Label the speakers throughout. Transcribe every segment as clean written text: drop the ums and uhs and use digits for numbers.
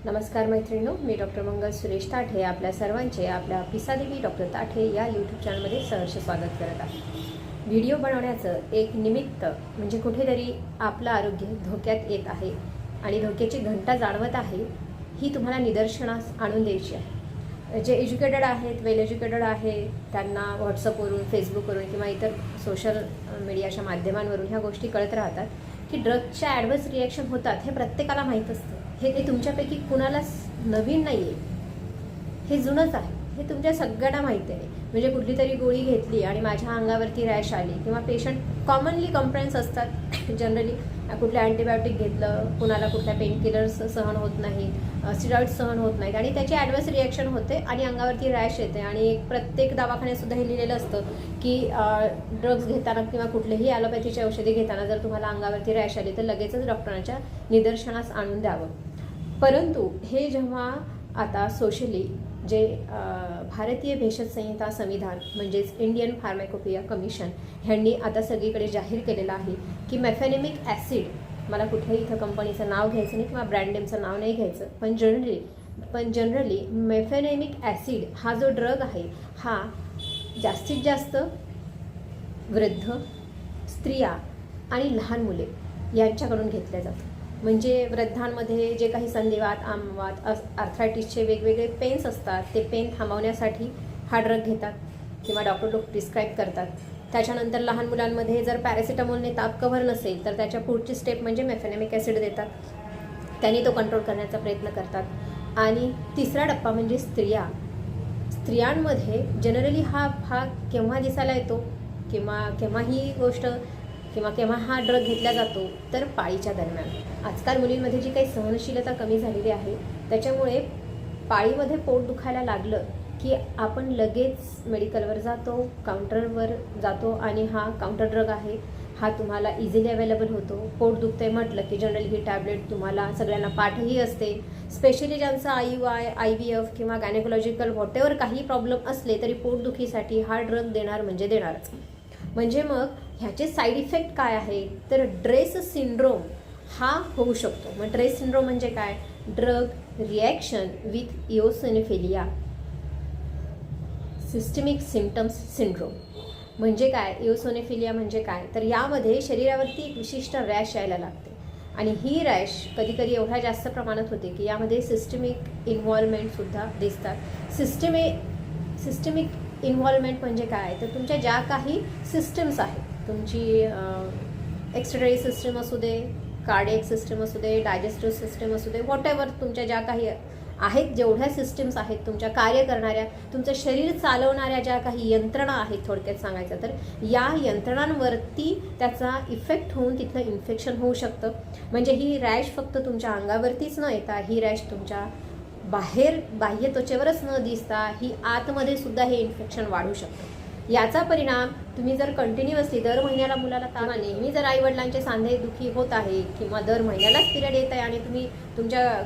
Speaker 1: नमस्कार मैत्रिणींनो, मी डॉक्टर मंगल सुरेश ताठे आपल्या सर्वांचे आपल्या पिसादेवी डॉक्टर ताठे या यूट्यूब चॅनलमध्ये सहर्ष स्वागत करत आहे. व्हिडिओ बनवण्याचं एक निमित्त म्हणजे कुठेतरी आपलं आरोग्य धोक्यात येत आहे आणि धोक्याची घंटा जाणवत आहे, ही तुम्हाला निदर्शनास आणून द्यायची आहे. जे एज्युकेटेड आहेत, वेल एज्युकेटेड आहे, त्यांना व्हॉट्सअपवरून, फेसबुकवरून किंवा इतर सोशल मीडियाच्या माध्यमांवरून ह्या गोष्टी कळत राहतात की ड्रगच्या ॲडव्हर्स रिॲक्शन होतात. हे प्रत्येकाला माहीत असतं. हे तुमच्यापैकी कुणालाच नवीन नाही आहे, हे जुनंच आहे. हे तुमच्या सगळ्यांना माहिती आहे. म्हणजे कुठली तरी गोळी घेतली आणि माझ्या अंगावरती रॅश आली किंवा पेशंट कॉमनली कंप्लेंट्स असतात जनरली कुठलं अँटीबायोटिक घेतलं, कुणाला कुठल्या पेनकिलर्स सहन होत नाही, स्टिरॉइड्स सहन होत नाहीत आणि त्याची ॲडव्हर्स रिॲक्शन होते आणि अंगावरती रॅश येते. आणि प्रत्येक दवाखान्यातसुद्धा हे लिहिलेलं असतं की ड्रग्ज घेताना किंवा कुठलेही ॲलोपॅथीची औषधी घेताना जर तुम्हाला अंगावरती रॅश आली तर लगेचच डॉक्टरांच्या निदर्शनास आणून द्यावं. परंतु हे जेव्हा आता सोशली जे भारतीय भेषज संहिता संविधान म्हणजेच इंडियन फार्मॅकोपिया कमिशन ह्यांनी आता सगळीकडे जाहीर केलेलं आहे की मेफेनेमिक ॲसिड, मला कुठल्याही इथं कंपनीचं नाव घ्यायचं नाही किंवा ब्रँड नेमचं नाव नाही घ्यायचं, पण जनरली मेफेनेमिक ॲसिड हा जो ड्रग आहे हा जास्तीत जास्त वृद्ध, स्त्रिया आणि लहान मुले यांच्याकडून घेतल्या जातो. म्हणजे वृद्धांमध्ये जे काही संधिवात, आमवात, आर्थरायटिसचे वेगवेगळे पेन्स असतात, ते पेन थांबवण्यासाठी हा ड्रग घेतात किंवा डॉक्टर लोक प्रिस्क्राईब करतात. त्याच्यानंतर लहान मुलांमध्ये जर पॅरासिटामॉलने ताप कव्हर नसेल तर त्याच्या पुढची स्टेप म्हणजे मेफेनेमिक ॲसिड देतात. त्यांनी तो कंट्रोल करण्याचा प्रयत्न करतात. आणि तिसरा टप्पा म्हणजे स्त्रियांमध्ये जनरली हा भाग केव्हा दिसायला येतो केव्हा ही गोष्ट केव्हा हा ड्रग घेतला जातो तर पाळीच्या दरम्यान. आजकाल मुलींमध्ये जी काही सहनशीलता कमी झालेली आहे त्याच्यामुळे पाळीमध्ये पोट दुखायला लागलं की आपण लगेच मेडिकलवर जातो, काउंटरवर जातो आणि हा काउंटर ड्रग आहे, हा तुम्हाला इझिली अवेलेबल होतो. पोट दुखतंय म्हटलं की जनरली ही टॅबलेट तुम्हाला सगळ्यांना पाठही असते. स्पेशली ज्यांचं IVF किंवा गायनेकोलॉजिकल व्हॉटेवर काही प्रॉब्लेम असले तरी पोटदुखीसाठी हा ड्रग देणार म्हणजे देणारच. म्हणजे मग ह्याचे साईड इफेक्ट काय आहे तर ड्रेस सिंड्रोम हा होऊ शकतो. मग ड्रेस सिंड्रोम म्हणजे काय? Drug reaction with eosinophilia systemic symptoms syndrome. म्हणजे काय? इओसिनोफिलिया म्हणजे काय तर यामध्ये शरीरावरती एक विशिष्ट रॅश यायला लागते आणि ही रॅश कधीकधी एवढ्या जास्त प्रमाणात होते की यामध्ये सिस्टमिक इन्व्हॉल्वमेंटसुद्धा दिसतात. सिस्टमिक इन्व्हॉल्वमेंट म्हणजे काय तर तुमच्या ज्या काही सिस्टम्स आहेत, तुमची एक्सक्रिटरी सिस्टम असू दे, कार्डियक सिस्टम असू दे, डायजेस्टिव्ह सिस्टम असू दे, व्हॉटेवर तुमच्या ज्या काही आहेत, जेवढ्या सिस्टम्स आहेत तुमच्या कार्य करणाऱ्या, तुमचं शरीर चालवणाऱ्या ज्या काही यंत्रणा आहेत, थोडक्यात सांगायचं तर या यंत्रणांवरती त्याचा इफेक्ट होऊन तिथलं इन्फेक्शन होऊ शकतं. म्हणजे ही रॅश फक्त तुमच्या अंगावरतीच न येता ही रॅश तुमच्या बाह्य त्वचेवरच न दिसता ही आतमध्ये सुद्धा हे इन्फेक्शन वाढू शकतं. याचा परिणाम तुम्ही जर कंटिन्युअसली दर महिन्याला मुलाला किंवा नेहमी जर आईवडिलांचे सांधे दुखी होत आहे किंवा दर महिन्यालाच पिरियड येत आहे आणि तुम्ही तुमच्या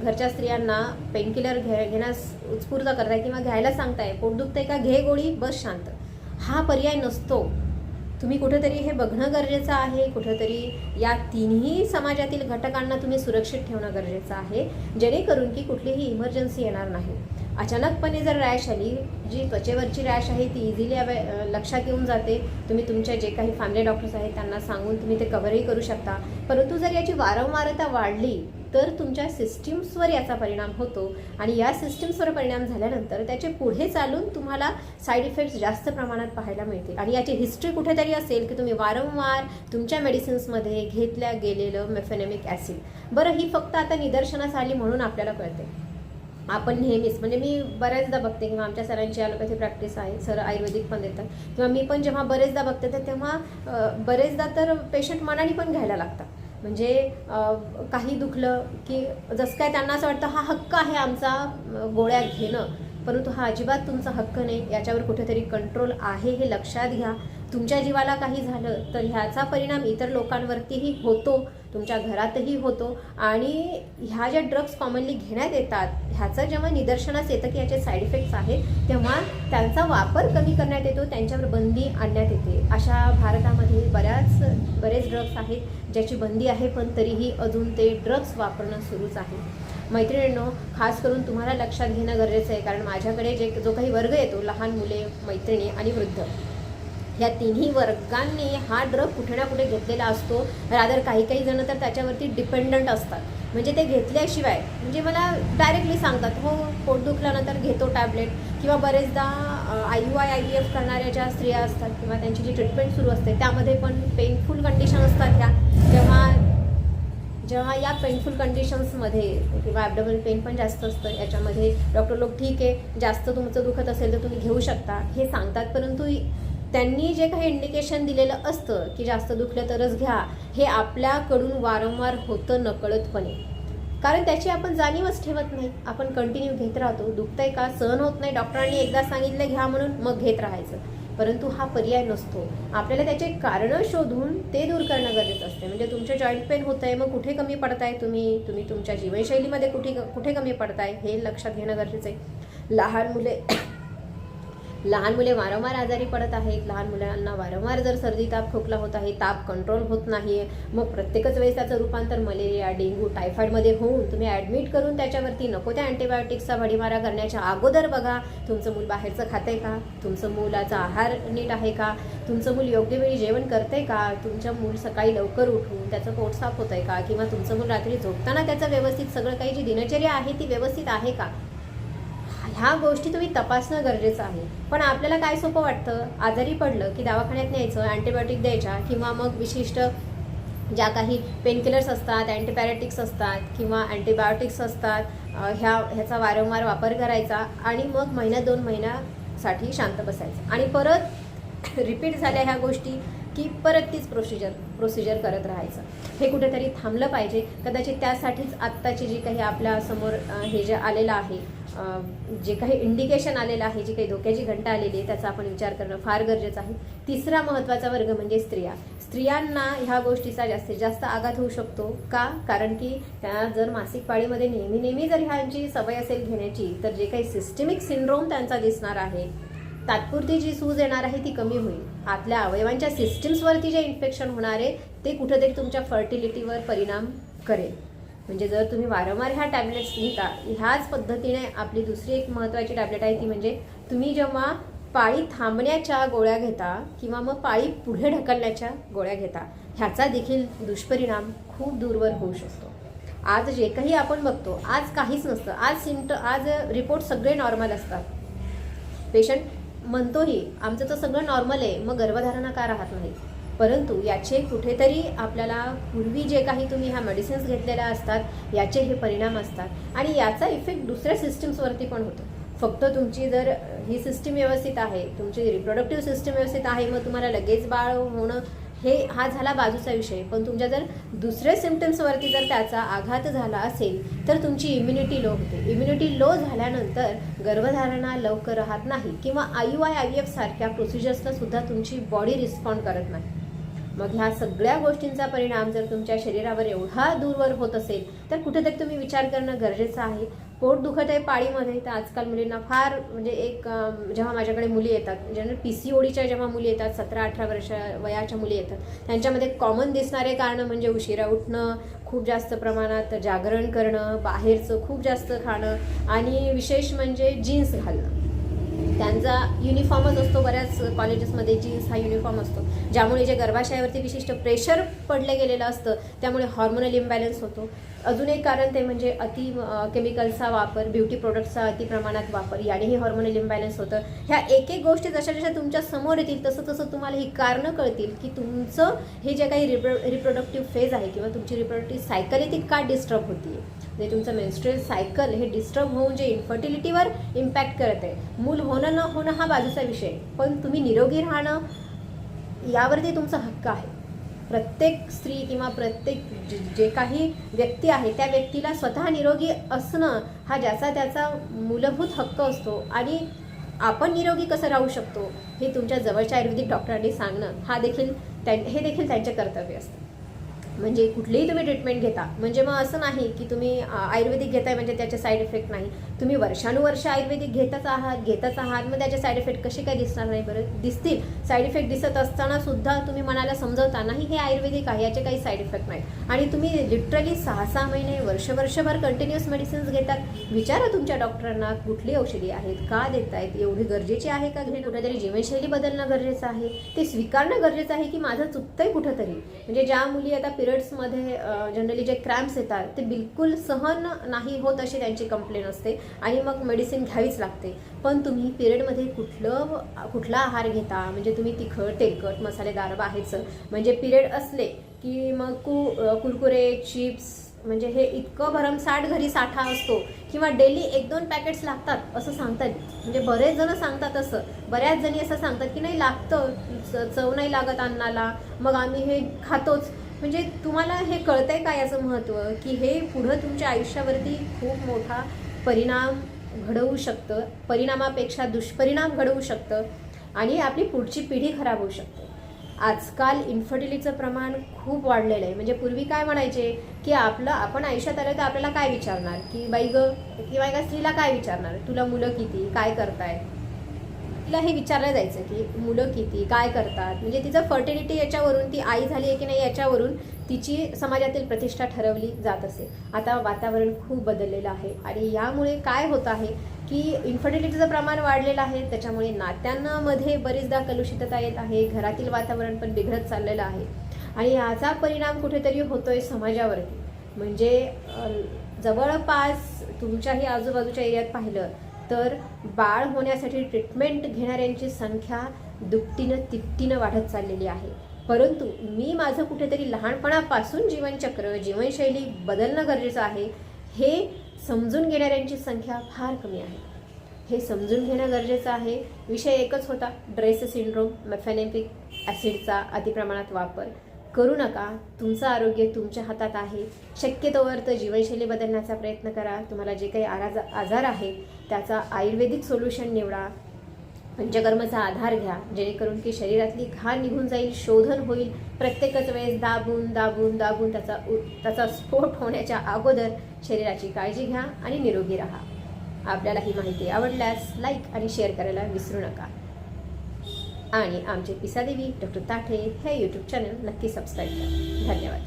Speaker 1: घरच्या स्त्रियांना पेनकिलर घेण्यास उत्स्फूर्त करताय किंवा घ्यायला सांगताय, पोट दुखतंय का घे गोळी बस शांत, हा पर्याय नसतो. तुम्ही कुठेतरी हे बघणं गरजेचं आहे. कुठेतरी या तिन्ही समाजातील घटकांना तुम्ही सुरक्षित ठेवणं गरजेचं आहे जेणेकरून की कुठलीही इमर्जन्सी येणार नाही. अचानकपणे जर रॅश आली, जी त्वचेवरची रॅश आहे ती इझिली लक्षात येऊन जाते. तुम्ही तुमच्या जे काही फॅमिली डॉक्टर्स आहेत त्यांना सांगून तुम्ही ते कव्हरही करू शकता. परंतु जर याची वारंवारता वाढली तर तुमच्या सिस्टीम्सवर याचा परिणाम होतो आणि या सिस्टीम्सवर परिणाम झाल्यानंतर त्याचे पुढे चालून तुम्हाला साईड इफेक्ट्स जास्त प्रमाणात पाहायला मिळतील. आणि याची हिस्ट्री कुठेतरी असेल की तुम्ही वारंवार तुमच्या मेडिसिन्समध्ये घेतल्या गेलेलं मेफेनेमिक ॲसिड. बरं, ही फक्त आता निदर्शनास आली म्हणून आपल्याला कळते. आपण नेहमीच म्हणजे मी बऱ्याचदा बघते किंवा आमच्या सरांची ॲलोपॅथी प्रॅक्टिस आहे, सर आयुर्वेदिक पण देतात किंवा मी पण जेव्हा बरेचदा बघते तर तेव्हा बरेचदा तर पेशंट मनाने पण घ्यायला लागतात. म्हणजे काही दुखलं की जसं काय त्यांना असं वाटतं हा हक्क आहे आमचा गोळ्या घेणं, परंतु हा अजिबात तुमचा हक्क नाही. याच्यावर कुठेतरी कंट्रोल आहे हे लक्षात घ्या. तुमच्या जीवाला काही झालं तर ह्याचा परिणाम इतर लोकांवरतीही होतो, तुमच्या घरातही होतो. आणि ह्या ज्या ड्रग्स कॉमनली घेण्यात येतात ह्याचं जेव्हा निदर्शनास येतं की याचे साईड इफेक्ट्स आहेत तेव्हा त्यांचा वापर कमी करण्यात येतो, त्यांच्यावर बंदी आणण्यात येते. अशा भारतामध्ये बरेच ड्रग्स आहेत ज्याची बंदी आहे पण तरीही अजून ते ड्रग्स वापरणं सुरूच आहे. मैत्रिणींनो, खास करून तुम्हाला लक्षात घेणं गरजेचं आहे, कारण माझ्याकडे जो काही वर्ग येतो, लहान मुले, मैत्रिणी आणि वृद्ध, ह्या तिन्ही वर्गांनी हा ड्रग कुठे ना कुठे घेतलेला असतो. रादर काही जण तर त्याच्यावरती डिपेंडंट असतात, म्हणजे ते घेतल्याशिवाय, म्हणजे मला डायरेक्टली सांगतात, हो पोट दुखल्यानंतर घेतो टॅबलेट, किंवा बरेचदा IUI-IVF करणाऱ्या ज्या स्त्रिया असतात किंवा त्यांची जी ट्रीटमेंट सुरू असते त्यामध्ये पण पेनफुल कंडिशन असतात ह्या, जेव्हा या पेनफुल कंडिशन्समध्ये किंवा ॲबडोमिनल पेन पण जास्त असतं, याच्यामध्ये डॉक्टर लोक ठीक आहे जास्त तुमचं दुखत असेल तर तुम्ही घेऊ शकता हे सांगतात, परंतु त्यांनी जे काही इंडिकेशन दिलेलं असतं की जास्त दुखलं तरच घ्या, हे आपल्याकडून वारंवार होतं नकळतपणे, कारण त्याची आपण जाणीवच ठेवत नाही. आपण कंटिन्यू घेत राहतो, दुखतंय का, सहन होत नाही, डॉक्टरांनी एकदा सांगितलं घ्या म्हणून मग घेत राहायचं, परंतु हा पर्याय नसतो. आपल्याला त्याचे कारणं शोधून ते दूर करणं गरजेचं असते. म्हणजे तुमचे जॉईंट पेन होत आहे, मग कुठे कमी पडताय तुम्ही तुमच्या जीवनशैलीमध्ये कुठे कमी पडताय हे लक्षात घेणं गरजेचं आहे. लहान मुले वारंवार आजारी पडत आहेत. लहान मुलांना वारंवार जर सर्दी ताप खोकला होत आहे, ताप कंट्रोल होत नाही, मग प्रत्येकच वेळेस त्याचं रूपांतर मलेरिया, डेंग्यू, टायफॉईडमध्ये होऊन तुम्ही ॲडमिट करून त्याच्यावरती नको त्या अँटीबायोटिक्सचा भडीमारा करण्याच्या अगोदर बघा तुमचं मूल बाहेरचं खातंय का, तुमचं मुलाचा आहार नीट आहे का, तुमचं मूल योग्य वेळी जेवण करतंय का, तुमचं मूल सकाळी लवकर उठून त्याचं पोट साफ होत आहे का, किंवा तुमचं मूल रात्री झोपताना त्याचं व्यवस्थित सगळं काही जी दिनचर्या आहे ती व्यवस्थित आहे का, ह्या गोष्टी तुम्ही तपासणं गरजेचं आहे. पण आपल्याला काय सोपं वाटतं, आजारी पडलं की दवाखान्यात न्यायचं, अँटीबायोटिक द्यायच्या, किंवा मग विशिष्ट ज्या काही पेनकिलर्स असतात, अँटीपॅरेटिक्स असतात किंवा अँटीबायोटिक्स असतात, ह्याचा वारंवार वापर करायचा आणि मग महिन्यात 2 महिन्यासाठी शांत बसायचं आणि परत रिपीट झाल्या ह्या गोष्टी की परत तीच प्रोसिजर करत राहायचं. हे कुठेतरी थांबलं पाहिजे. कदाचित त्यासाठीच आत्ताची जी काही आपल्या समोर हे जे आलेलं आहे, जे काही इंडिकेशन आलेलं आहे, जी काही धोक्याची घंटा आलेली आहे, त्याचा आपण विचार करणं फार गरजेचं आहे. तिसरा महत्त्वाचा वर्ग म्हणजे स्त्रियांना ह्या गोष्टीचा जास्तीत जास्त आघात होऊ शकतो का, कारण की त्या जर मासिक पाळीमध्ये नेहमी जर ह्यांची सवय असेल घेण्याची, तर जे काही सिस्टेमिक सिंड्रोम त्यांचा दिसणार आहे, तात्पुरती जी सूज येणार आहे ती कमी होईल. आतल्या अवयवांच्या सिस्टीम्सवरती जे इन्फेक्शन होणार आहे ते कुठेतरी तुमच्या फर्टिलिटीवर परिणाम करेल. म्हणजे जर तुम्ही वारंवार ह्या टॅबलेट्स घेता, ह्याच पद्धतीने आपली दुसरी एक महत्त्वाची टॅबलेट आहे ती म्हणजे तुम्ही जेव्हा पाळी थांबण्याच्या गोळ्या घेता किंवा मग पाळी पुढे ढकलण्याच्या गोळ्या घेता, ह्याचा देखील दुष्परिणाम खूप दूरवर होऊ शकतो. आज जे काही आपण बघतो, आज काहीच नसतं, आज रिपोर्ट सगळे नॉर्मल असतात. पेशंट म्हणतोही आमचं तर सगळं नॉर्मल आहे, मग गर्भधारणा का राहत नाही, परंतु याचे कुठेतरी आपल्याला पूर्वी जे काही तुम्ही ह्या मेडिसिन्स घेतलेल्या असतात याचे हे परिणाम असतात आणि याचा इफेक्ट दुसऱ्या सिस्टीम्सवरती पण होतो. फक्त तुमची जर ही सिस्टीम व्यवस्थित आहे, तुमची रिप्रोडक्टिव्ह सिस्टीम व्यवस्थित आहे, मग तुम्हाला लगेच बाळ होणं हा झाला बाजूचा विषय. पण तुमच्या जर दुसऱ्या सिम्पटम्सवरती जर त्याचा आघात झाला असेल तर तुमची इम्युनिटी लो होते. इम्युनिटी लो झाल्यानंतर गर्भधारणा लवकर राहत नाही किंवा IUI-IVF सारख्या प्रोसिजर्सला सुद्धा तुमची बॉडी रिस्पॉन्ड करत नाही. मग ह्या सगळ्या गोष्टींचा परिणाम जर तुमच्या शरीरावर एवढा दूरवर होत असेल तर कुठेतरी तुम्ही विचार करणं गरजेचं आहे. पोट दुखत आहे पाळीमध्ये, तर आजकाल मुलींना फार म्हणजे जेव्हा माझ्याकडे मुली येतात, ज्यांना PCODच्या जेव्हा मुली येतात, 17-18 वर्ष वयाच्या मुली येतात, त्यांच्यामध्ये कॉमन दिसणारे कारणं म्हणजे उशिरा उठणं, खूप जास्त प्रमाणात जागरण करणं, बाहेरचं खूप जास्त खाणं आणि विशेष म्हणजे जीन्स घालणं. त्यांचा युनिफॉर्मच असतो, बऱ्याच कॉलेजेसमध्ये जीन्स हा युनिफॉर्म असतो, ज्यामुळे जे गर्भाशयावरती विशिष्ट प्रेशर पडलं गेलेलं असतं त्यामुळे हॉर्मोनल इम्बॅलन्स होतो. अजून एक कारण ते म्हणजे केमिकलचा वापर, ब्युटी प्रोडक्ट्सचा अति प्रमाणात वापर, यानेही हॉर्मोनल इम्बॅलन्स होतं. ह्या एक गोष्टी जशा तुमच्या समोर येतील तसं तुम्हाला ही कारणं कळतील की तुमचं हे जे काही रिप्रोडक्टिव्ह फेज आहे किंवा तुमची रिप्रोडक्टिव्ह सायकल आहे ती का डिस्टर्ब होती. म्हणजे तुमचं मेन्स्ट्रुअल सायकल हे डिस्टर्ब होऊन जे इन्फर्टिलिटीवर इम्पॅक्ट करत आहे. मूल होणं न होणं हा बाजूचा विषय, पण तुम्ही निरोगी राहणं यावरती तुमचा हक्क आहे. प्रत्येक स्त्री किंवा प्रत्येक जे काही व्यक्ती आहे त्या व्यक्तीला स्वतः निरोगी असणं हा ज्याचा त्याचा मूलभूत हक्क असतो आणि आपण निरोगी कसं राहू शकतो हे तुमच्या जवळच्या आयुर्वेदिक डॉक्टरांनी सांगणं हे देखील त्यांचे कर्तव्य असतं. म्हणजे कुठलीही तुम्ही ट्रीटमेंट घेता, म्हणजे मग असं नाही की तुम्ही आयुर्वेदिक घेताय म्हणजे त्याचे साईड इफेक्ट नाही. तुम्ही वर्षानुवर्ष आयुर्वेदिक घेतच आहात, मग त्याचे साईड इफेक्ट कसे काय दिसणार नाही बरं? दिसतील. साईड इफेक्ट दिसत असताना सुद्धा तुम्ही मनाला समजवता नाही हे आयुर्वेदिक आहे, याचे काही साईड इफेक्ट नाही. आणि तुम्ही लिटरली 6-6 महिने वर्षभर कंटिन्युअस मेडिसिन्स घेतात. विचारा तुमच्या डॉक्टरांना कुठली औषधी आहेत, का देत आहेत, एवढी गरजेची आहे का घेणं? कुठेतरी जीवनशैली बदलणं गरजेचं आहे, ते स्वीकारणं गरजेचं आहे की माझं चुकतंय कुठंतरी. म्हणजे ज्या मुली आता पिरियड्समध्ये जनरली जे क्रॅम्प्स येतात ते बिलकुल सहन नाही होत अशी त्यांची कंप्लेंट असते आणि मग मेडिसिन घ्यावीच लागते. पण तुम्ही पिरियडमध्ये कुठला आहार घेता, म्हणजे तुम्ही तिखट तेलकट मसालेदार बाहेरचं, म्हणजे पिरियड असले की मग कुरकुरे चिप्स, म्हणजे हे इतकं भरमसाठ घरी साठा असतो किंवा डेली 1-2 पॅकेट्स लागतात असं सांगतात. म्हणजे बरेच जण सांगतात असं, बऱ्याच जणी असं सांगतात की नाही लागतं, चव नाही लागत अन्नाला, मग आम्ही हे खातोच. म्हणजे तुम्हाला हे कळतंय का याचं महत्त्व, की हे पुढं तुमच्या आयुष्यावरती खूप मोठा परिणाम घडवू शकतं, परिणामापेक्षा दुष्परिणाम घडवू शकतं आणि आपली पुढची पिढी खराब होऊ शकते. आजकाल इन्फर्टिलिटीचं प्रमाण खूप वाढलेलं आहे. म्हणजे पूर्वी काय म्हणायचे की आपण आयुष्यात आलं तर आपल्याला काय विचारणार, की बाई ग, किंवा एका स्त्रीला काय विचारणार, तुला मुलं किती, काय करताय, तिला हे विचारलं जायचं की मुलं किती, काय करतात. म्हणजे तिचं फर्टिलिटी याच्यावरून, ती आई झाली आहे की नाही याच्यावरून तिची समाजातील प्रतिष्ठा ठरवली जात असे. आता वातावरण खूप बदललेलं आहे आणि यामुळे काय होत आहे की इन्फर्टिलिटीचं प्रमाण वाढलेलं आहे, त्याच्यामुळे नात्यांमध्ये बरीचदा कलुषितता येत आहे, घरातील वातावरण पण बिघडत चाललेलं आहे आणि याचा परिणाम कुठेतरी होतोय समाजावरती. म्हणजे जवळपास तुमच्याही आजूबाजूच्या एरियात पाहिलं तर बाळ होण्यासाठी ट्रीटमेंट घेणाऱ्यांची संख्या दुपटीनं तिपटीनं वाढत चाललेली आहे. परंतु मी माझं कुठेतरी लहानपणापासून जीवनचक्र जीवनशैली बदलणं गरजेचं आहे हे समजून घेणाऱ्यांची संख्या फार कमी आहे. हे समजून घेणं गरजेचं आहे. विषय एकच होता, ड्रेस सिंड्रोम, मेफॅनेमिक ॲसिडचा अतिप्रमाणात वापर करू नका. तुमचं आरोग्य तुमच्या हातात आहे. शक्यतोवर तर जीवनशैली बदलण्याचा प्रयत्न करा. तुम्हाला जे काही आजार आहे त्याचा आयुर्वेदिक सोल्युशन निवडा. पंचकर्माचा आधार घ्या, जेणेकरून की शरीरातली घाण निघून जाईल, शोधन होईल. प्रत्येकच वेळेस दाबून त्याचा स्फोट होण्याच्या अगोदर शरीराची काळजी घ्या आणि निरोगी राहा. आपल्याला ही माहिती आवडल्यास लाईक आणि शेअर करायला विसरू नका आणि आमचे पिसादेवी डॉक्टर ताठे हे यूट्यूब चॅनल नक्की सबस्क्राईब करा. धन्यवाद.